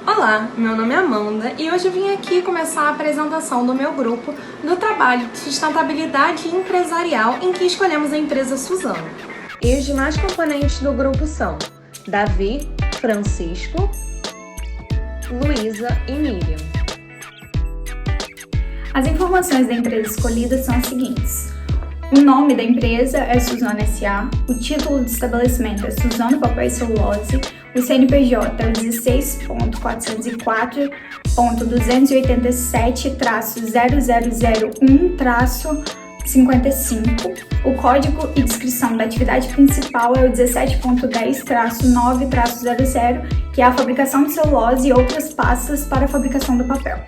Olá, meu nome é Amanda e hoje eu vim aqui começar a apresentação do meu grupo do trabalho de sustentabilidade empresarial em que escolhemos a empresa Suzano. E os demais componentes do grupo são Davi, Francisco, Luísa e Miriam. As informações da empresa escolhida são as seguintes. O nome da empresa é Suzano S.A., o título de estabelecimento é Suzano Papel e Celulose, o CNPJ é o 16.404.287-0001-55, o código e descrição da atividade principal é o 17.10-9-00, que é a fabricação de celulose e outras pastas para a fabricação do papel.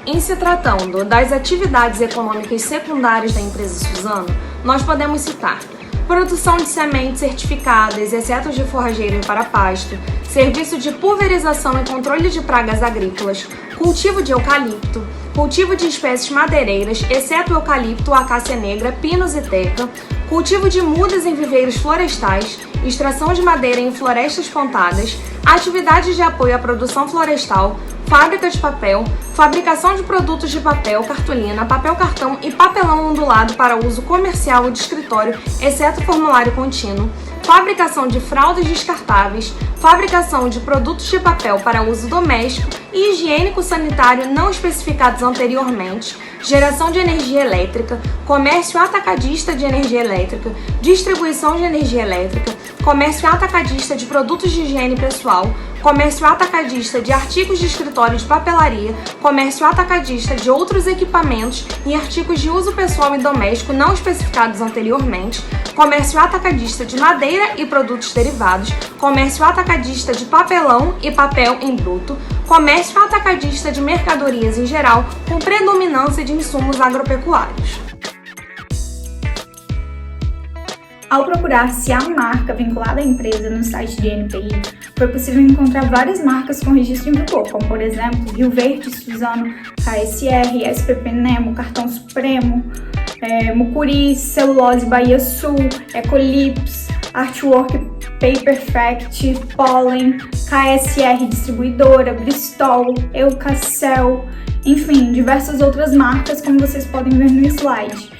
Em se tratando das atividades econômicas secundárias da empresa Suzano, nós podemos citar produção de sementes certificadas, exceto de forrageiros para pasto, serviço de pulverização e controle de pragas agrícolas, cultivo de eucalipto, cultivo de espécies madeireiras, exceto eucalipto, acácia negra, pinos e teca, cultivo de mudas em viveiros florestais, extração de madeira em florestas pontadas, atividades de apoio à produção florestal, fábrica de papel, fabricação de produtos de papel, cartolina, papel cartão e papelão ondulado para uso comercial e de escritório, exceto formulário contínuo, fabricação de fraldas descartáveis, fabricação de produtos de papel para uso doméstico e higiênico-sanitário não especificados anteriormente, geração de energia elétrica, comércio atacadista de energia elétrica, distribuição de energia elétrica, comércio atacadista de produtos de higiene pessoal, comércio atacadista de artigos de escritório de papelaria, comércio atacadista de outros equipamentos e artigos de uso pessoal e doméstico não especificados anteriormente, comércio atacadista de madeira e produtos derivados, comércio atacadista de papelão e papel em bruto, comércio atacadista de mercadorias em geral, com predominância de insumos agropecuários. Ao procurar se há marca vinculada à empresa no site de NPI, foi possível encontrar várias marcas com registro em vigor, como por exemplo, Rio Verde, Suzano, KSR, SPP Nemo, Cartão Supremo, Mucuri, Celulose Bahia Sul, Ecolips, Artwork Paperfact, Pollen, KSR Distribuidora, Bristol, Eucacel, enfim, diversas outras marcas como vocês podem ver no slide.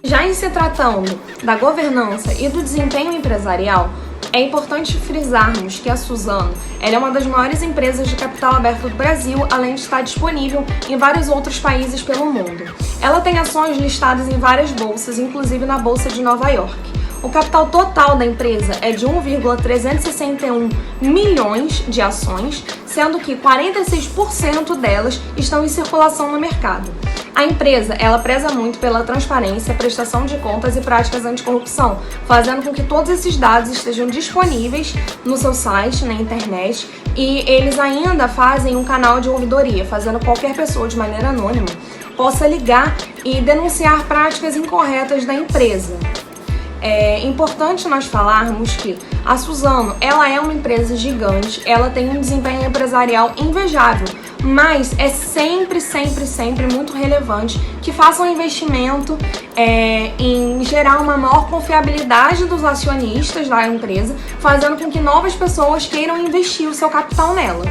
Já em se tratando da governança e do desempenho empresarial, é importante frisarmos que a Suzano é uma das maiores empresas de capital aberto do Brasil, além de estar disponível em vários outros países pelo mundo. Ela tem ações listadas em várias bolsas, inclusive na Bolsa de Nova York. O capital total da empresa é de 1,361 milhões de ações, sendo que 46% delas estão em circulação no mercado. A empresa, ela preza muito pela transparência, prestação de contas e práticas anticorrupção, fazendo com que todos esses dados estejam disponíveis no seu site, na internet, e eles ainda fazem um canal de ouvidoria, fazendo qualquer pessoa de maneira anônima possa ligar e denunciar práticas incorretas da empresa. É importante nós falarmos que a Suzano, ela é uma empresa gigante, ela tem um desempenho empresarial invejável, mas é sempre muito relevante que faça um investimento em gerar uma maior confiabilidade dos acionistas da empresa, fazendo com que novas pessoas queiram investir o seu capital nela.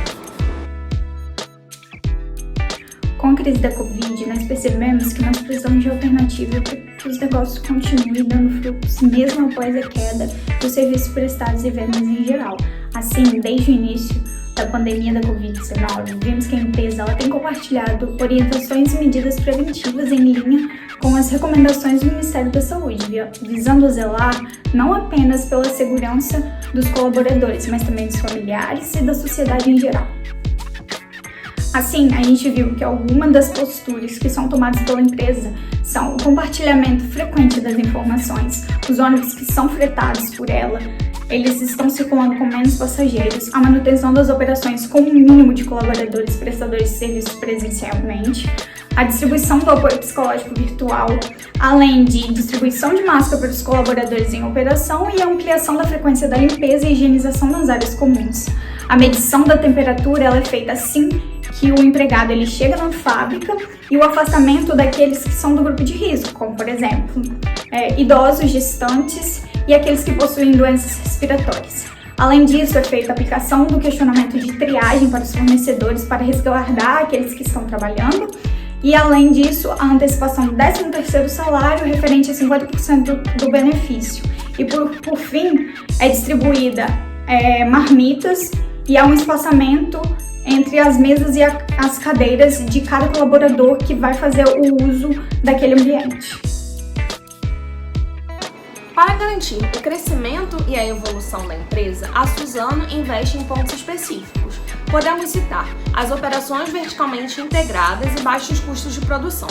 Com a crise da Covid, nós percebemos que nós precisamos de alternativa para que os negócios continuem dando frutos, mesmo após a queda dos serviços prestados e vendas em geral. Assim, desde o início da pandemia da Covid-19, vimos que a empresa tem compartilhado orientações e medidas preventivas em linha com as recomendações do Ministério da Saúde, visando zelar não apenas pela segurança dos colaboradores, mas também dos familiares e da sociedade em geral. Assim, a gente viu que algumas das posturas que são tomadas pela empresa são o compartilhamento frequente das informações, os ônibus que são fretados por ela, eles estão circulando com menos passageiros, a manutenção das operações com um mínimo de colaboradores prestadores de serviços presencialmente, a distribuição do apoio psicológico virtual, além de distribuição de máscara para os colaboradores em operação e a ampliação da frequência da limpeza e higienização nas áreas comuns. A medição da temperatura ela é feita assim que o empregado ele chega na fábrica e o afastamento daqueles que são do grupo de risco, como por exemplo, idosos, gestantes e aqueles que possuem doenças respiratórias. Além disso, é feita a aplicação do questionamento de triagem para os fornecedores para resguardar aqueles que estão trabalhando. E, além disso, a antecipação do 13º salário referente a 50% do benefício. E, por fim, é distribuída marmitas e há um espaçamento entre as mesas e as cadeiras de cada colaborador que vai fazer o uso daquele ambiente. Para garantir o crescimento e a evolução da empresa, a Suzano investe em pontos específicos. Podemos citar as operações verticalmente integradas e baixos custos de produção.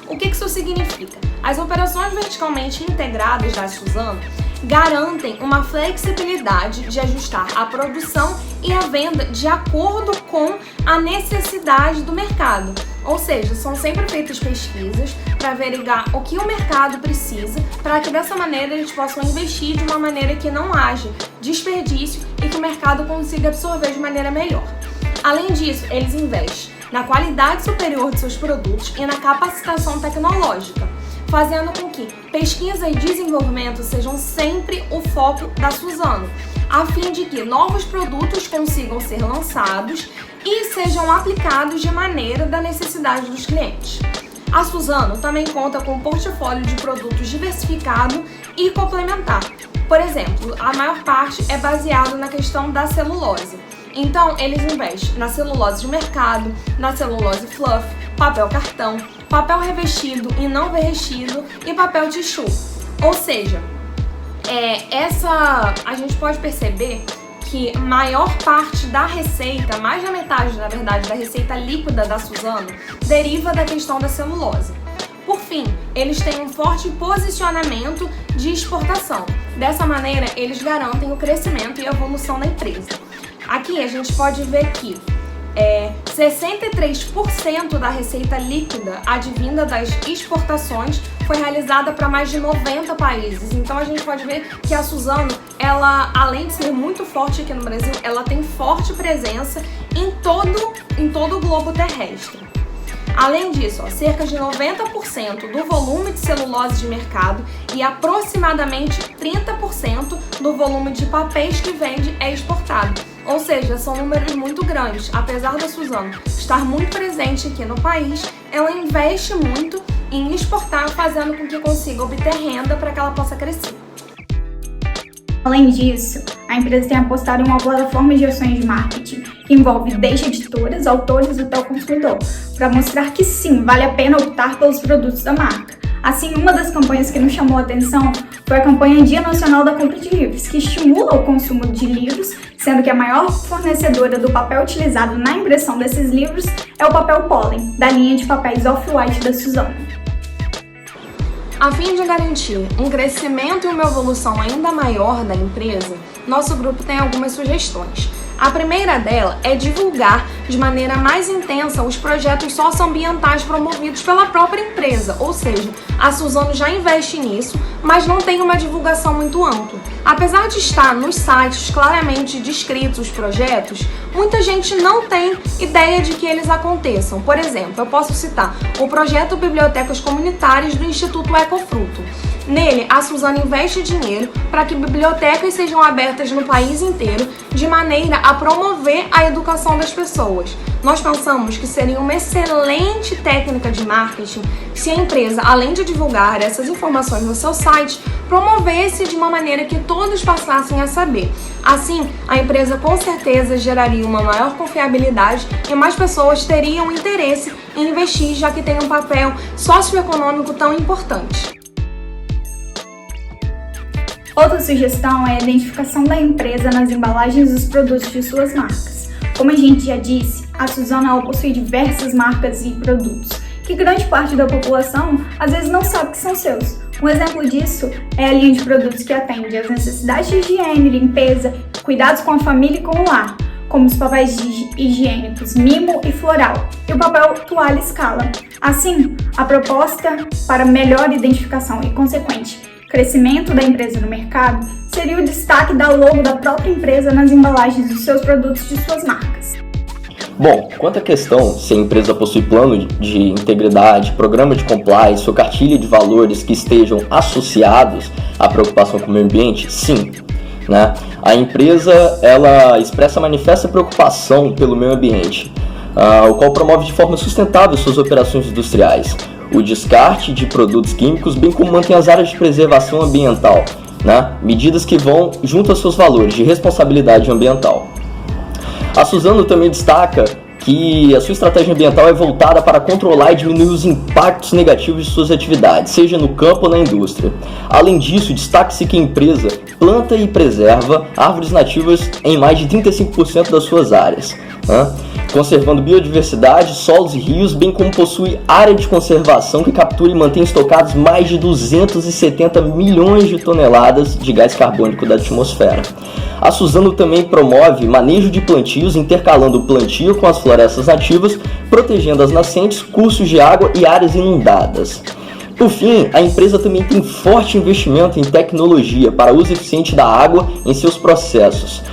O que isso significa? As operações verticalmente integradas da Suzano garantem uma flexibilidade de ajustar a produção e a venda de acordo com a necessidade do mercado. Ou seja, são sempre feitas pesquisas para averiguar o que o mercado precisa, para que dessa maneira eles possam investir de uma maneira que não haja desperdício e que o mercado consiga absorver de maneira melhor. Além disso, eles investem na qualidade superior de seus produtos e na capacitação tecnológica, fazendo com que pesquisa e desenvolvimento sejam sempre o foco da Suzano, a fim de que novos produtos consigam ser lançados e sejam aplicados de maneira da necessidade dos clientes. A Suzano também conta com um portfólio de produtos diversificado e complementar. Por exemplo, a maior parte é baseado na questão da celulose. Então, eles investem na celulose de mercado, na celulose fluff, papel cartão, papel revestido e não revestido e papel tissue. Ou seja, a gente pode perceber que a maior parte da receita, mais da metade, na verdade, da receita líquida da Suzano, deriva da questão da celulose. Por fim, eles têm um forte posicionamento de exportação. Dessa maneira, eles garantem o crescimento e a evolução da empresa. Aqui a gente pode ver que 63% da receita líquida advinda das exportações foi realizada para mais de 90 países. Então a gente pode ver que a Suzano, ela, além de ser muito forte aqui no Brasil, ela tem forte presença em todo o globo terrestre. Além disso, cerca de 90% do volume de celulose de mercado e aproximadamente 30% do volume de papéis que vende é exportado. Ou seja, são números muito grandes. Apesar da Suzano estar muito presente aqui no país, ela investe muito em exportar, fazendo com que consiga obter renda para que ela possa crescer. Além disso, a empresa tem apostado em uma plataforma de ações de marketing que envolve desde editoras, autores até o consumidor, para mostrar que sim, vale a pena optar pelos produtos da marca. Assim, uma das campanhas que nos chamou a atenção foi a campanha Dia Nacional da Compra de Livros, que estimula o consumo de livros, sendo que a maior fornecedora do papel utilizado na impressão desses livros é o papel pólen, da linha de papéis Off-White da Suzano. A fim de garantir um crescimento e uma evolução ainda maior da empresa, nosso grupo tem algumas sugestões. A primeira dela é divulgar de maneira mais intensa os projetos socioambientais promovidos pela própria empresa, ou seja, a Suzano já investe nisso, mas não tem uma divulgação muito ampla. Apesar de estar nos sites claramente descritos os projetos, muita gente não tem ideia de que eles aconteçam. Por exemplo, eu posso citar o projeto Bibliotecas Comunitárias do Instituto Ecofruto. Nele, a Suzano investe dinheiro para que bibliotecas sejam abertas no país inteiro, de maneira a promover a educação das pessoas. Nós pensamos que seria uma excelente técnica de marketing se a empresa, além de divulgar essas informações no seu site, promovesse de uma maneira que todos passassem a saber. Assim, a empresa com certeza geraria uma maior confiabilidade e mais pessoas teriam interesse em investir, já que tem um papel socioeconômico tão importante. Outra sugestão é a identificação da empresa nas embalagens dos produtos de suas marcas. Como a gente já disse, a Suzano possui diversas marcas e produtos, que grande parte da população às vezes não sabe que são seus. Um exemplo disso é a linha de produtos que atende às necessidades de higiene, limpeza, cuidados com a família e com o lar, como os papéis higiênicos Mimo e Floral, e o papel Toalha Scala. Assim, a proposta para melhor identificação e consequente crescimento da empresa no mercado seria o destaque da logo da própria empresa nas embalagens dos seus produtos de suas marcas. Bom, quanto à questão se a empresa possui plano de integridade, programa de compliance ou cartilha de valores que estejam associados à preocupação com o meio ambiente, sim. né? A empresa ela expressa manifesta preocupação pelo meio ambiente, o qual promove de forma sustentável suas operações industriais, o descarte de produtos químicos, bem como mantém as áreas de preservação ambiental, né? Medidas que vão junto aos seus valores de responsabilidade ambiental. A Suzano também destaca que a sua estratégia ambiental é voltada para controlar e diminuir os impactos negativos de suas atividades, seja no campo ou na indústria. Além disso, destaca-se que a empresa planta e preserva árvores nativas em mais de 35% das suas áreas, né? Conservando biodiversidade, solos e rios, bem como possui área de conservação que captura e mantém estocados mais de 270 milhões de toneladas de gás carbônico da atmosfera. A Suzano também promove manejo de plantios, intercalando o plantio com as florestas nativas, protegendo as nascentes, cursos de água e áreas inundadas. Por fim, a empresa também tem forte investimento em tecnologia para uso eficiente da água em seus processos,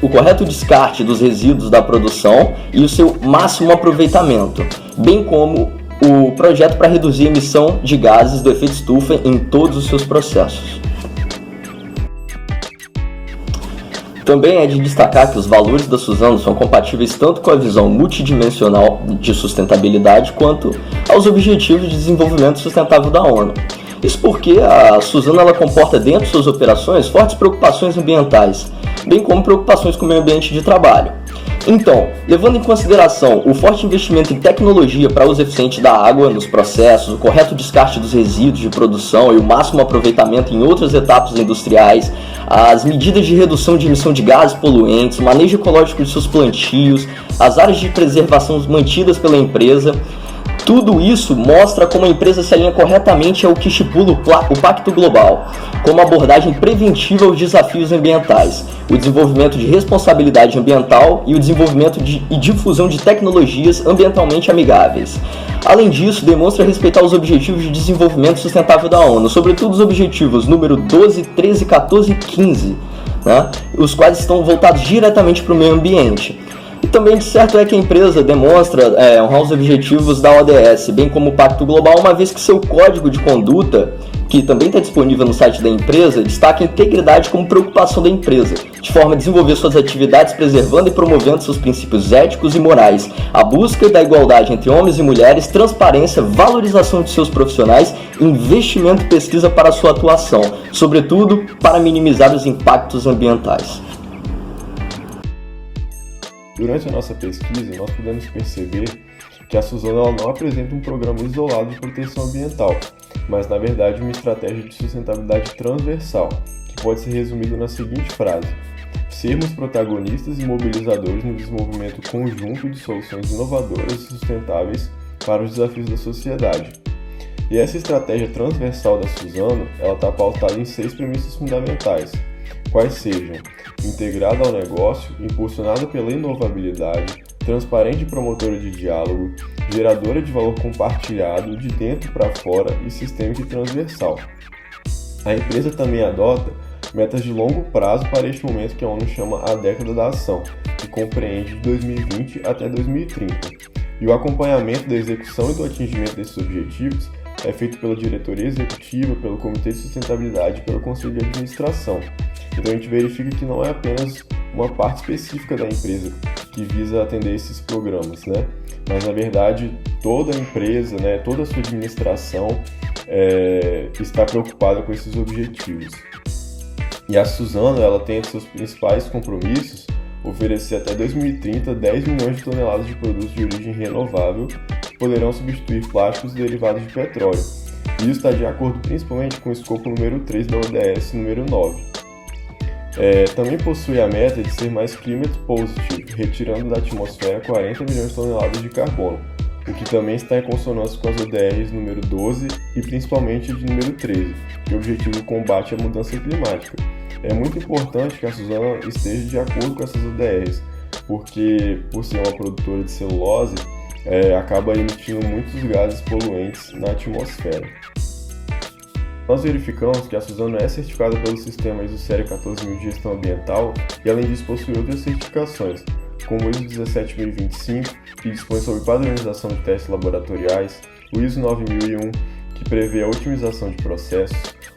o correto descarte dos resíduos da produção e o seu máximo aproveitamento, bem como o projeto para reduzir a emissão de gases do efeito estufa em todos os seus processos. Também é de destacar que os valores da Suzano são compatíveis tanto com a visão multidimensional de sustentabilidade quanto aos Objetivos de Desenvolvimento Sustentável da ONU. Isso porque a Suzano ela comporta dentro de suas operações fortes preocupações ambientais, bem como preocupações com o meio ambiente de trabalho. Então, levando em consideração o forte investimento em tecnologia para uso eficiente da água nos processos, o correto descarte dos resíduos de produção e o máximo aproveitamento em outras etapas industriais, as medidas de redução de emissão de gases poluentes, o manejo ecológico de seus plantios, as áreas de preservação mantidas pela empresa, tudo isso mostra como a empresa se alinha corretamente ao que estipula o Pacto Global, como abordagem preventiva aos desafios ambientais, o desenvolvimento de responsabilidade ambiental e o desenvolvimento e difusão de tecnologias ambientalmente amigáveis. Além disso, demonstra respeitar os Objetivos de Desenvolvimento Sustentável da ONU, sobretudo os objetivos número 12, 13, 14 e 15, né, os quais estão voltados diretamente para o meio ambiente. E também de certo é que a empresa demonstra honrar os objetivos da ODS, bem como o Pacto Global, uma vez que seu código de conduta, que também está disponível no site da empresa, destaca a integridade como preocupação da empresa, de forma a desenvolver suas atividades preservando e promovendo seus princípios éticos e morais, a busca da igualdade entre homens e mulheres, transparência, valorização de seus profissionais, investimento e pesquisa para sua atuação, sobretudo para minimizar os impactos ambientais. Durante a nossa pesquisa, nós pudemos perceber que a Suzano ela não apresenta um programa isolado de proteção ambiental, mas na verdade uma estratégia de sustentabilidade transversal, que pode ser resumido na seguinte frase: sermos protagonistas e mobilizadores no desenvolvimento conjunto de soluções inovadoras e sustentáveis para os desafios da sociedade. E essa estratégia transversal da Suzano, ela está pautada em 6 premissas fundamentais, quais sejam: integrada ao negócio, impulsionada pela inovabilidade, transparente e promotora de diálogo, geradora de valor compartilhado de dentro para fora e sistêmica e transversal. A empresa também adota metas de longo prazo para este momento que a ONU chama a década da ação, que compreende de 2020 até 2030. E o acompanhamento da execução e do atingimento desses objetivos é feito pela diretoria executiva, pelo Comitê de Sustentabilidade e pelo Conselho de Administração. Então a gente verifica que não é apenas uma parte específica da empresa que visa atender esses programas, né? Mas na verdade toda a empresa, né, toda a sua administração está preocupada com esses objetivos. E a Suzano ela tem entre seus principais compromissos oferecer até 2030 10 milhões de toneladas de produtos de origem renovável que poderão substituir plásticos derivados de petróleo. E isso está de acordo principalmente com o escopo número 3 da ODS número 9. Também possui a meta de ser mais climate positive, retirando da atmosfera 40 milhões de toneladas de carbono, o que também está em consonância com as ODRs número 12 e principalmente de número 13, que é o objetivo de combate à mudança climática. É muito importante que a Suzano esteja de acordo com essas ODRs, porque por ser uma produtora de celulose, acaba emitindo muitos gases poluentes na atmosfera. Nós verificamos que a Suzano é certificada pelo sistema ISO Série 14000 de gestão ambiental e além disso possui outras certificações, como o ISO 17025, que dispõe sobre padronização de testes laboratoriais, o ISO 9001, que prevê a otimização de processos,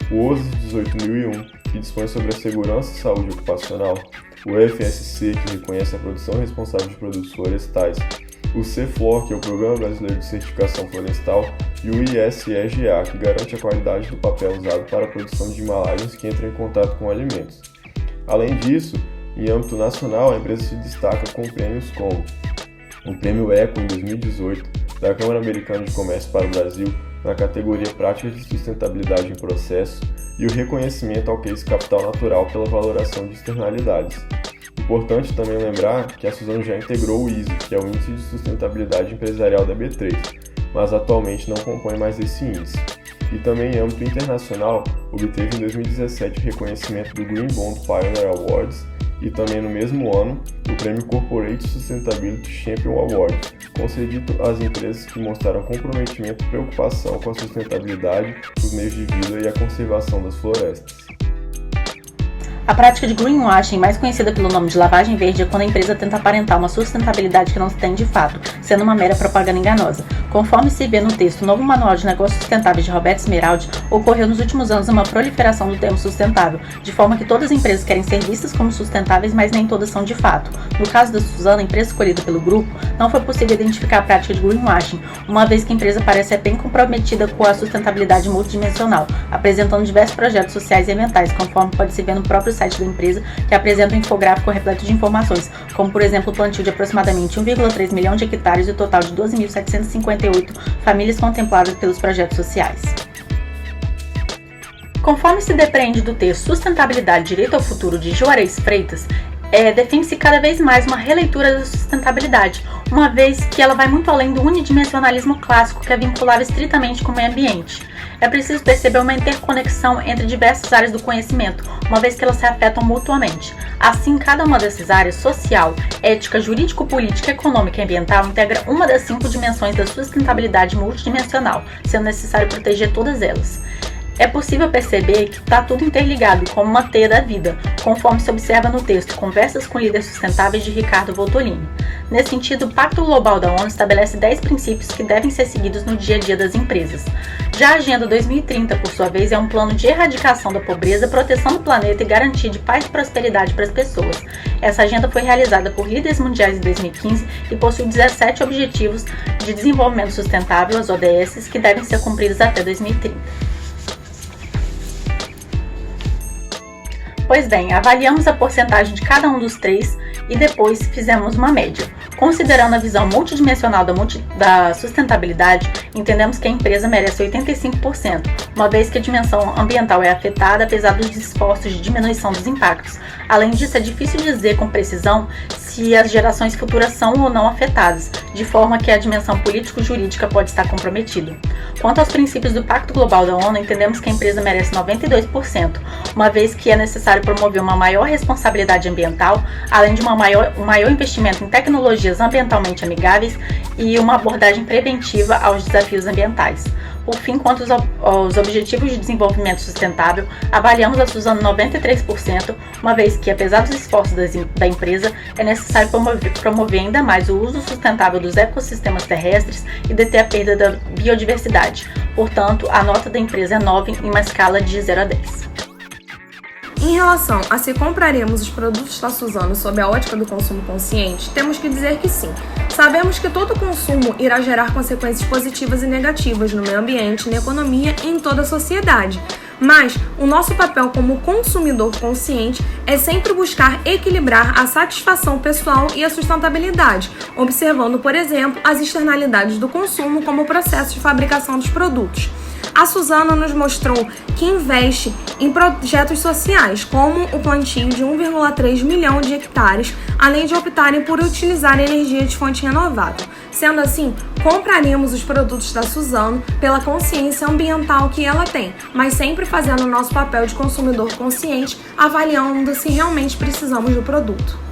o OSI 18001, que dispõe sobre a segurança e saúde ocupacional, o FSC, que reconhece a produção responsável de produtos florestais, o CFLOR, que é o Programa Brasileiro de Certificação Florestal, e o ISEGA, que garante a qualidade do papel usado para a produção de embalagens que entram em contato com alimentos. Além disso, em âmbito nacional, a empresa se destaca com prêmios como o Prêmio ECO em 2018 da Câmara Americana de Comércio para o Brasil, na categoria Práticas de Sustentabilidade em Processo, e o reconhecimento ao Case Capital Natural pela valoração de externalidades. Importante também lembrar que a Suzano já integrou o ISE, que é o Índice de Sustentabilidade Empresarial da B3, mas atualmente não compõe mais esse índice. E também em âmbito internacional, obteve em 2017 o reconhecimento do Green Bond Pioneer Awards e também no mesmo ano o Prêmio Corporate Sustainability Champion Award, concedido às empresas que mostraram comprometimento e preocupação com a sustentabilidade, os meios de vida e a conservação das florestas. A prática de greenwashing, mais conhecida pelo nome de lavagem verde, é quando a empresa tenta aparentar uma sustentabilidade que não se tem de fato, sendo uma mera propaganda enganosa. Conforme se vê no texto Novo Manual de Negócios Sustentáveis de Roberto Smeraldi, ocorreu nos últimos anos uma proliferação do termo sustentável, de forma que todas as empresas querem ser vistas como sustentáveis, mas nem todas são de fato. No caso da Suzano, a empresa escolhida pelo grupo, não foi possível identificar a prática de greenwashing, uma vez que a empresa parece ser bem comprometida com a sustentabilidade multidimensional, apresentando diversos projetos sociais e ambientais, conforme pode se ver no próprio site da empresa, que apresenta um infográfico repleto de informações, como por exemplo o plantio de aproximadamente 1,3 milhão de hectares e o total de 12.758 famílias contempladas pelos projetos sociais. Conforme se depreende do texto Sustentabilidade e Direito ao Futuro de Juarez Freitas, defende-se cada vez mais uma releitura da sustentabilidade, uma vez que ela vai muito além do unidimensionalismo clássico que é vinculado estritamente com o meio ambiente. É preciso perceber uma interconexão entre diversas áreas do conhecimento, uma vez que elas se afetam mutuamente. Assim, cada uma dessas áreas, social, ética, jurídico-política, econômica e ambiental, integra uma das 5 dimensões da sustentabilidade multidimensional, sendo necessário proteger todas elas. É possível perceber que está tudo interligado, como uma teia da vida, conforme se observa no texto Conversas com Líderes Sustentáveis de Ricardo Voltolini. Nesse sentido, o Pacto Global da ONU estabelece 10 princípios que devem ser seguidos no dia a dia das empresas. Já a Agenda 2030, por sua vez, é um plano de erradicação da pobreza, proteção do planeta e garantia de paz e prosperidade para as pessoas. Essa agenda foi realizada por líderes mundiais em 2015 e possui 17 Objetivos de Desenvolvimento Sustentável, as ODS, que devem ser cumpridos até 2030. Pois bem, avaliamos a porcentagem de cada um dos 3 e depois fizemos uma média. Considerando a visão multidimensional da sustentabilidade, entendemos que a empresa merece 85%, uma vez que a dimensão ambiental é afetada apesar dos esforços de diminuição dos impactos. Além disso, é difícil dizer com precisão se as gerações futuras são ou não afetadas, de forma que a dimensão político-jurídica pode estar comprometida. Quanto aos princípios do Pacto Global da ONU, entendemos que a empresa merece 92%, uma vez que é necessário promover uma maior responsabilidade ambiental, além de um maior investimento em tecnologias ambientalmente amigáveis e uma abordagem preventiva aos desafios ambientais. Por fim, quanto aos Objetivos de Desenvolvimento Sustentável, avaliamos a Suzano 93%, uma vez que, apesar dos esforços da empresa, é necessário promover ainda mais o uso sustentável dos ecossistemas terrestres e deter a perda da biodiversidade. Portanto, a nota da empresa é 9 em uma escala de 0 a 10. Em relação a se compraremos os produtos da Suzano sob a ótica do consumo consciente, temos que dizer que sim. Sabemos que todo consumo irá gerar consequências positivas e negativas no meio ambiente, na economia e em toda a sociedade. Mas o nosso papel como consumidor consciente é sempre buscar equilibrar a satisfação pessoal e a sustentabilidade, observando, por exemplo, as externalidades do consumo como o processo de fabricação dos produtos. A Suzano nos mostrou que investe em projetos sociais, como o plantio de 1,3 milhão de hectares, além de optarem por utilizar energia de fonte renovável. Sendo assim, compraremos os produtos da Suzano pela consciência ambiental que ela tem, mas sempre fazendo o nosso papel de consumidor consciente, avaliando se realmente precisamos do produto.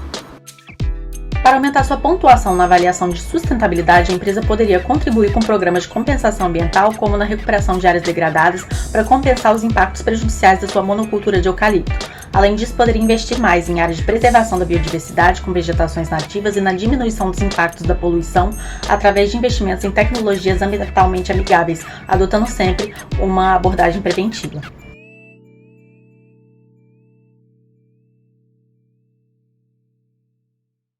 Para aumentar sua pontuação na avaliação de sustentabilidade, a empresa poderia contribuir com programas de compensação ambiental, como na recuperação de áreas degradadas, para compensar os impactos prejudiciais da sua monocultura de eucalipto. Além disso, poderia investir mais em áreas de preservação da biodiversidade com vegetações nativas e na diminuição dos impactos da poluição através de investimentos em tecnologias ambientalmente amigáveis, adotando sempre uma abordagem preventiva.